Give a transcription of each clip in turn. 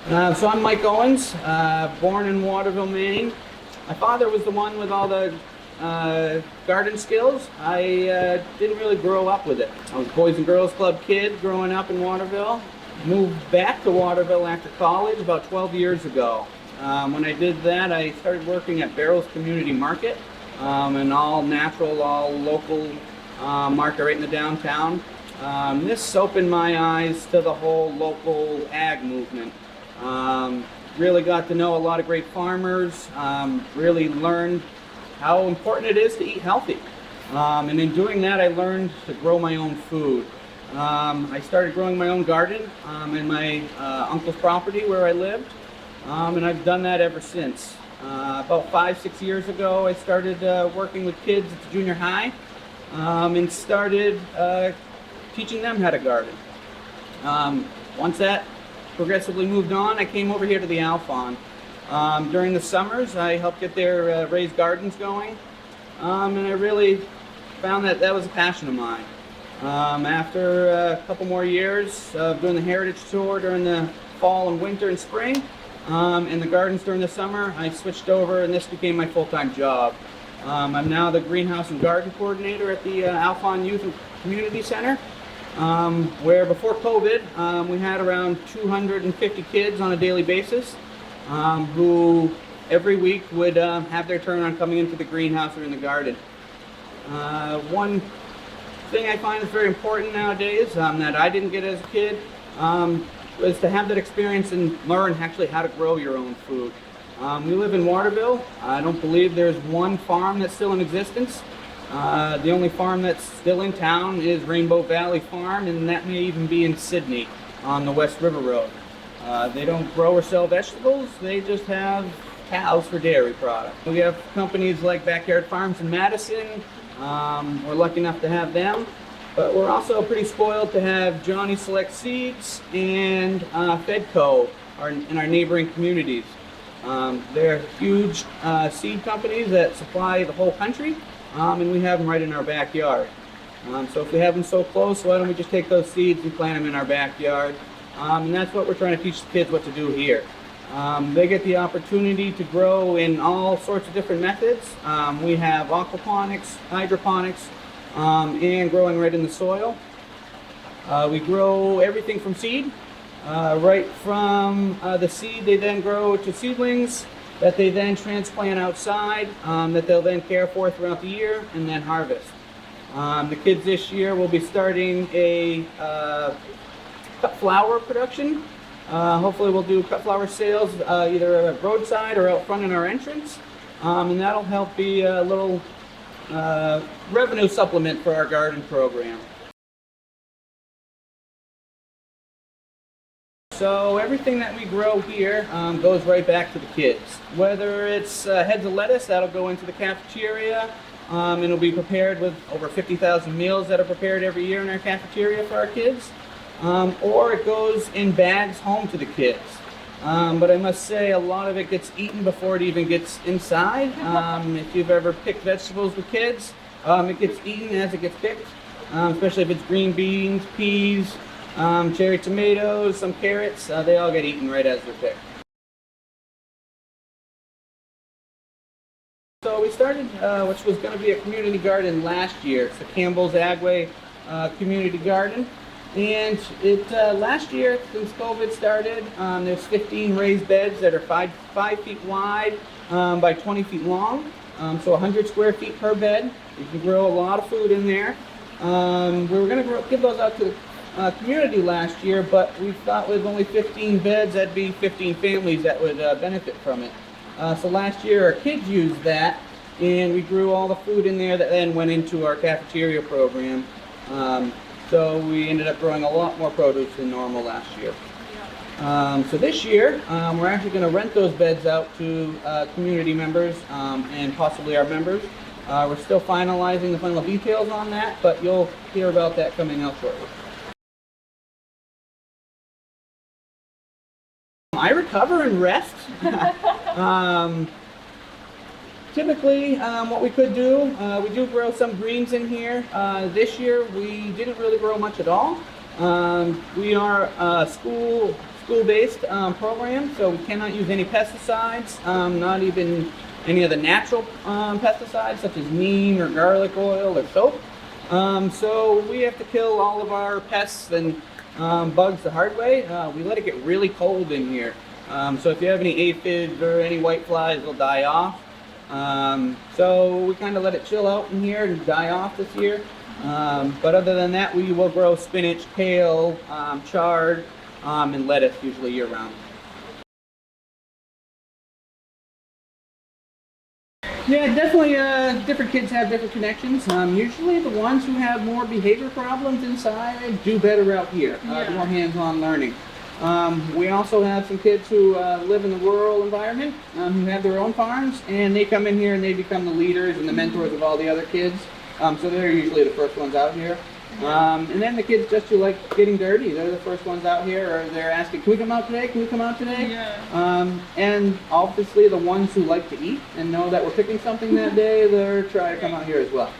So I'm Mike Owens, born in Waterville, Maine. My father was the one with all the garden skills. I didn't really grow up with it. I was a Boys and Girls Club kid growing up in Waterville. Moved back to Waterville after college about 12 years ago. When I did that, I started working at Barrow's Community Market, an all natural, all local market right in the downtown. This opened my eyes to the whole local ag movement. Really got to know a lot of great farmers, really learned how important it is to eat healthy. And in doing that, I learned to grow my own food. I started growing my own garden in my uncle's property where I lived, and I've done that ever since. About 5-6 years ago, I started working with kids at the junior high and started teaching them how to garden. Once that progressively moved on, I came over here to the Alfond. During the summers, I helped get their raised gardens going, and I really found that that was a passion of mine. After a couple more years of doing the heritage tour during the fall and winter and spring, and the gardens during the summer, I switched over and this became my full-time job. I'm now the greenhouse and garden coordinator at the Alfond Youth and Community Center, where before COVID, we had around 250 kids on a daily basis who every week would have their turn on coming into the greenhouse or in the garden. One thing I find is very important nowadays that I didn't get as a kid was to have that experience and learn actually how to grow your own food. We live in Waterville. I don't believe there's one farm that's still in existence. The only farm that's still in town is Rainbow Valley Farm, and that may even be in Sydney on the West River Road. They don't grow or sell vegetables, they just have cows for dairy products. We have companies like Backyard Farms in Madison. We're lucky enough to have them, but we're also pretty spoiled to have Johnny Select Seeds and Fedco in our neighboring communities. They're huge seed companies that supply the whole country, and we have them right in our backyard. So if we have them so close, why don't we just take those seeds and plant them in our backyard? And that's what we're trying to teach the kids what to do here. They get the opportunity to grow in all sorts of different methods. We have aquaponics, hydroponics, and growing right in the soil. We grow everything from seed. Right from the seed, they then grow to seedlings that they then transplant outside, that they'll then care for throughout the year and then harvest. The kids this year will be starting a cut flower production. Hopefully we'll do cut flower sales either at roadside or out front in our entrance, and that'll help be a little revenue supplement for our garden program. So everything that we grow here goes right back to the kids. Whether it's heads of lettuce, that'll go into the cafeteria, and it'll be prepared with over 50,000 meals that are prepared every year in our cafeteria for our kids. Or it goes in bags home to the kids. But I must say a lot of it gets eaten before it even gets inside. If you've ever picked vegetables with kids, it gets eaten as it gets picked, especially if it's green beans, peas, cherry tomatoes, some carrots. They all get eaten right as they're picked. So we started, which was going to be a community garden last year. It's the Campbell's Agway Community Garden. And last year, since COVID started, there's 15 raised beds that are 5 feet wide by 20 feet long, so 100 square feet per bed. You can grow a lot of food in there. We were going to give those out to the community last year, but we thought with only 15 beds, that'd be 15 families that would benefit from it. So last year, our kids used that, and we grew all the food in there that then went into our cafeteria program. So we ended up growing a lot more produce than normal last year. So this year, we're actually going to rent those beds out to community members and possibly our members. We're still finalizing the final details on that, but you'll hear about that coming out shortly. I recover and rest. Typically, what we could do, we do grow some greens in here. This year, we didn't really grow much at all. We are a school-based program, so we cannot use any pesticides, not even any of the natural pesticides such as neem or garlic oil or soap. So we have to kill all of our pests and bugs the hard way. We let it get really cold in here. So if you have any aphids or any white flies, they'll die off. So we kind of let it chill out in here and die off this year. But other than that, we will grow spinach, kale, chard, and lettuce usually year round. Yeah, definitely different kids have different connections. Usually the ones who have more behavior problems inside do better out here, more hands-on learning. We also have some kids who live in the rural environment, who have their own farms, and they come in here and they become the leaders and the mentors of all the other kids. So they're usually the first ones out here. And then the kids just who like getting dirty, they're the first ones out here, or they're asking, can we come out today? Can we come out today? Yeah. And obviously the ones who like to eat and know that we're picking something that day, they're trying to come out here as well.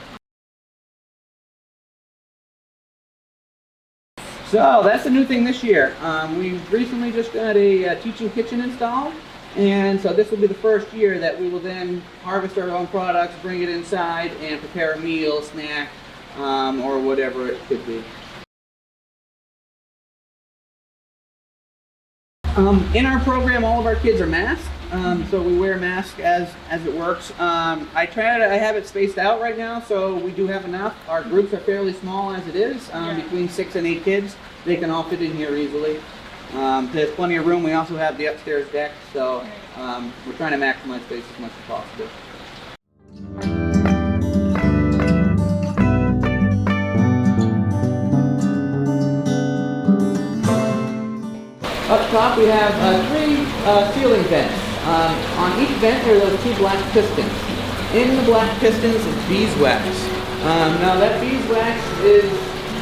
So that's the new thing this year. We've recently just got a teaching kitchen installed. And so this will be the first year that we will then harvest our own products, bring it inside, and prepare a meal, snack, or whatever it could be. In our program, all of our kids are masked, so we wear masks as it works. I have it spaced out right now, so we do have enough. Our groups are fairly small as it is, between 6 and 8 kids. They can all fit in here easily. There's plenty of room. We also have the upstairs deck, so we're trying to maximize space as much as possible. Up top we have 3 ceiling vents. On each vent there are those 2 black pistons. In the black pistons is beeswax. Now that beeswax is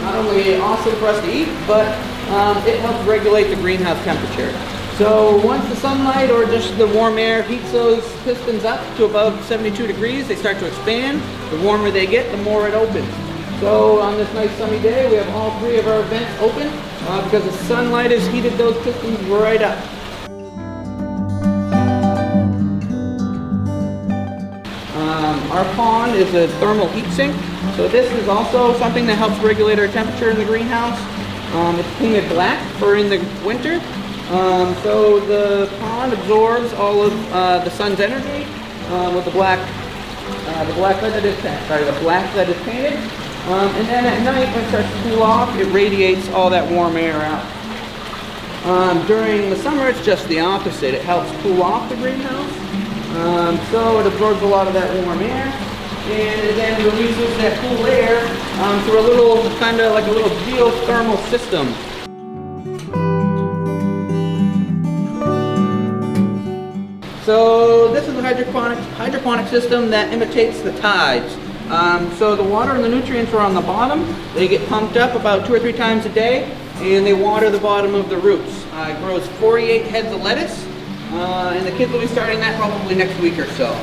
not only awesome for us to eat, but it helps regulate the greenhouse temperature. So once the sunlight or just the warm air heats those pistons up to above 72 degrees, they start to expand. The warmer they get, the more it opens. So on this nice sunny day, we have all 3 of our vents open because the sunlight has heated those pistons right up. Our pond is a thermal heat sink. So this is also something that helps regulate our temperature in the greenhouse. It's painted black for in the winter. So the pond absorbs all of the sun's energy with the black that is painted. And then at night, when it starts to cool off, it radiates all that warm air out. During the summer, it's just the opposite. It helps cool off the greenhouse. So it absorbs a lot of that warm air, and it then releases that cool air through a little, kind of like a little geothermal system. So this is a hydroponic system that imitates the tides. So the water and the nutrients are on the bottom. They get pumped up about 2 or 3 times a day, and they water the bottom of the roots. It grows 48 heads of lettuce, and the kids will be starting that probably next week or so.